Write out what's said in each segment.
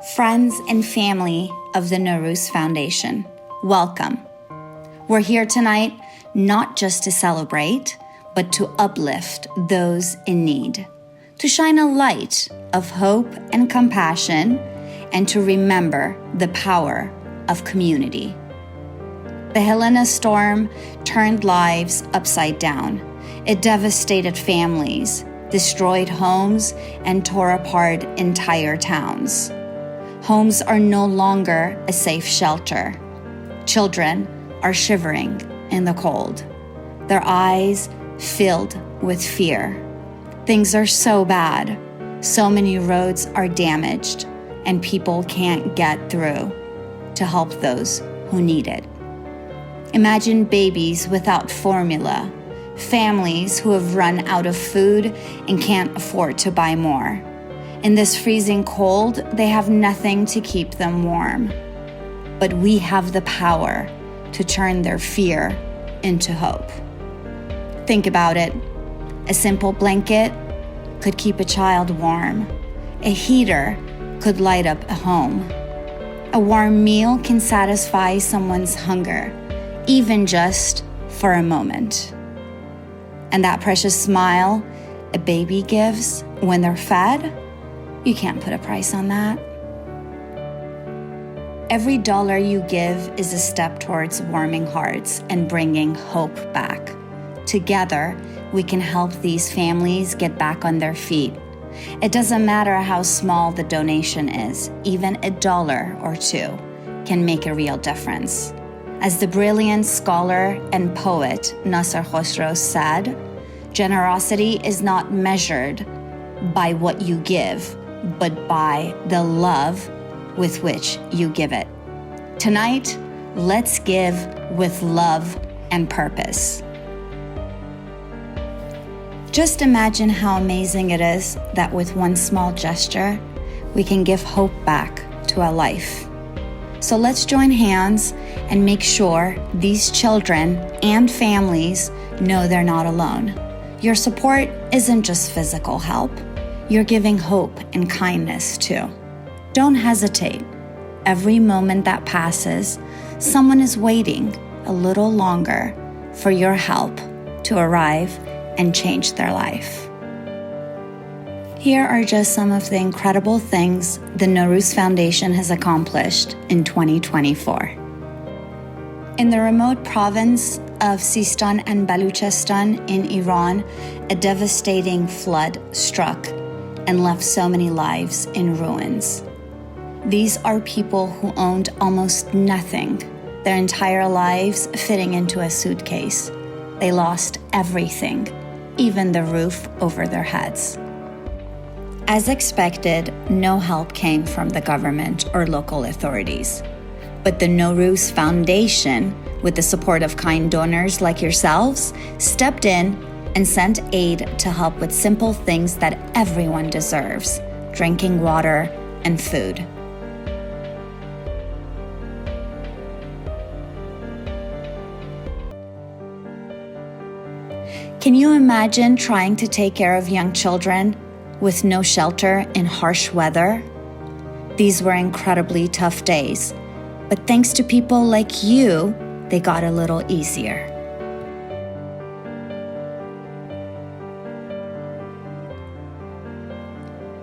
Friends and family of the Norooz Foundation, welcome. We're here tonight not just to celebrate, but to uplift those in need, to shine a light of hope and compassion, and to remember the power of community. The Helena storm turned lives upside down. It devastated families, destroyed homes, and tore apart entire towns. Homes are no longer a safe shelter. Children are shivering in the cold, their eyes filled with fear. Things are so bad. So many roads are damaged, and people can't get through to help those who need it. Imagine babies without formula, families who have run out of food and can't afford to buy more. In this freezing cold, they have nothing to keep them warm. But we have the power to turn their fear into hope. Think about it. A simple blanket could keep a child warm. A heater could light up a home. A warm meal can satisfy someone's hunger, even just for a moment. And that precious smile a baby gives when they're fed, you can't put a price on that. Every dollar you give is a step towards warming hearts and bringing hope back. Together, we can help these families get back on their feet. It doesn't matter how small the donation is, even $1 or $2 can make a real difference. As the brilliant scholar and poet Nasser Khosrow said, generosity is not measured by what you give, but by the love with which you give it. Tonight, let's give with love and purpose. Just imagine how amazing it is that with one small gesture, we can give hope back to a life. So let's join hands and make sure these children and families know they're not alone. Your support isn't just physical help. You're giving hope and kindness too. Don't hesitate. Every moment that passes, someone is waiting a little longer for your help to arrive and change their life. Here are just some of the incredible things the Norooz Foundation has accomplished in 2024. In the remote province of Sistan and Baluchistan in Iran, a devastating flood struck and left so many lives in ruins. These are people who owned almost nothing, their entire lives fitting into a suitcase. They lost everything, even the roof over their heads. As expected, no help came from the government or local authorities. But the Norooz Foundation, with the support of kind donors like yourselves, stepped in and sent aid to help with simple things that everyone deserves: drinking water and food. Can you imagine trying to take care of young children with no shelter in harsh weather? These were incredibly tough days, but thanks to people like you, they got a little easier.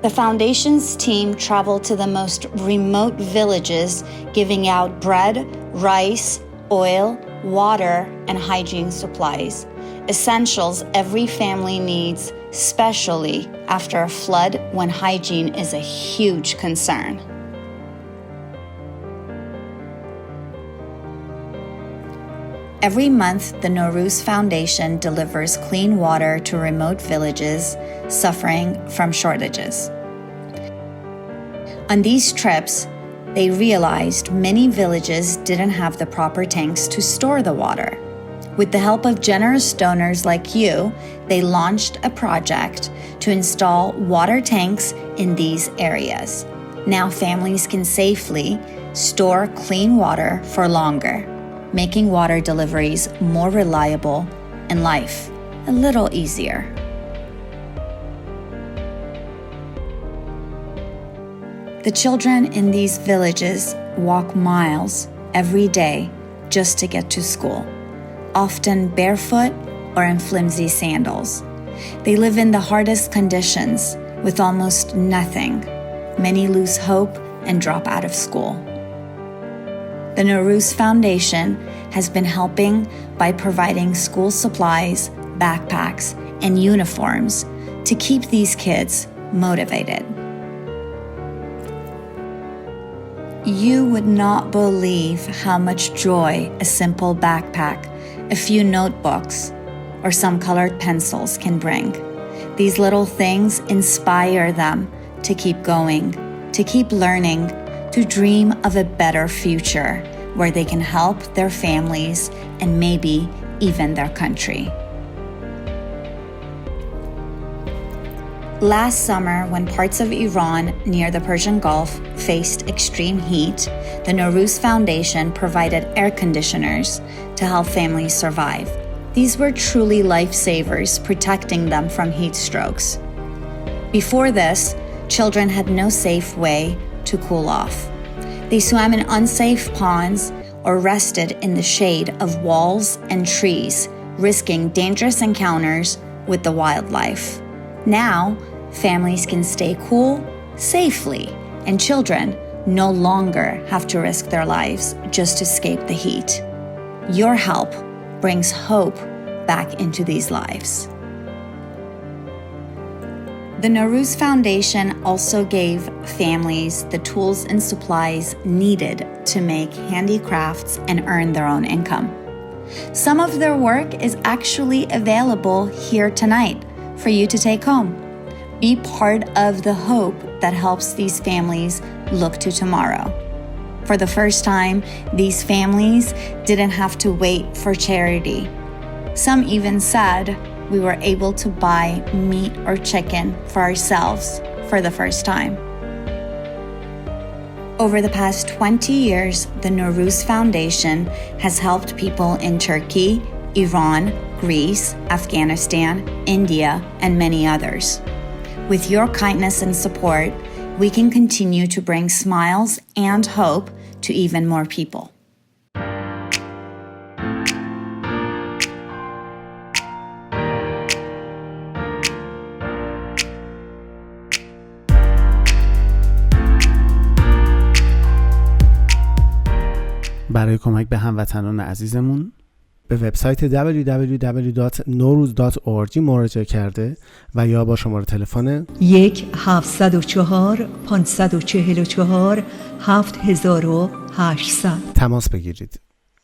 The Foundation's team traveled to the most remote villages, giving out bread, rice, oil, water, and hygiene supplies, essentials every family needs, especially after a flood when hygiene is a huge concern. Every month, the Norooz Foundation delivers clean water to remote villages suffering from shortages. On these trips, they realized many villages didn't have the proper tanks to store the water. With the help of generous donors like you, they launched a project to install water tanks in these areas. Now families can safely store clean water for longer, making water deliveries more reliable and life a little easier. The children in these villages walk miles every day just to get to school, often barefoot or in flimsy sandals. They live in the hardest conditions with almost nothing. Many lose hope and drop out of school. The Norooz Foundation has been helping by providing school supplies, backpacks, and uniforms to keep these kids motivated. You would not believe how much joy a simple backpack, a few notebooks, or some colored pencils can bring. These little things inspire them to keep going, to keep learning, to dream of a better future where they can help their families and maybe even their country. Last summer, when parts of Iran near the Persian Gulf faced extreme heat, the Norooz Foundation provided air conditioners to help families survive. These were truly lifesavers, protecting them from heat strokes. Before this, children had no safe way to cool off. They swam in unsafe ponds or rested in the shade of walls and trees, risking dangerous encounters with the wildlife. Now, families can stay cool safely, and children no longer have to risk their lives just to escape the heat. Your help brings hope back into these lives. The Norooz Foundation also gave families the tools and supplies needed to make handicrafts and earn their own income. Some of their work is actually available here tonight for you to take home. Be part of the hope that helps these families look to tomorrow. For the first time, these families didn't have to wait for charity. Some even said we were able to buy meat or chicken for ourselves for the first time. Over the past 20 years, the Norooz Foundation has helped people in Turkey, Iran, Greece, Afghanistan, India, and many others. With your kindness and support, we can continue to bring smiles and hope to even more people. برای کمک به هموطنان عزیزمون به وبسایت www.norooz.org مراجعه کرده و یا با شماره تلفن 1-704-544-7800 تماس بگیرید.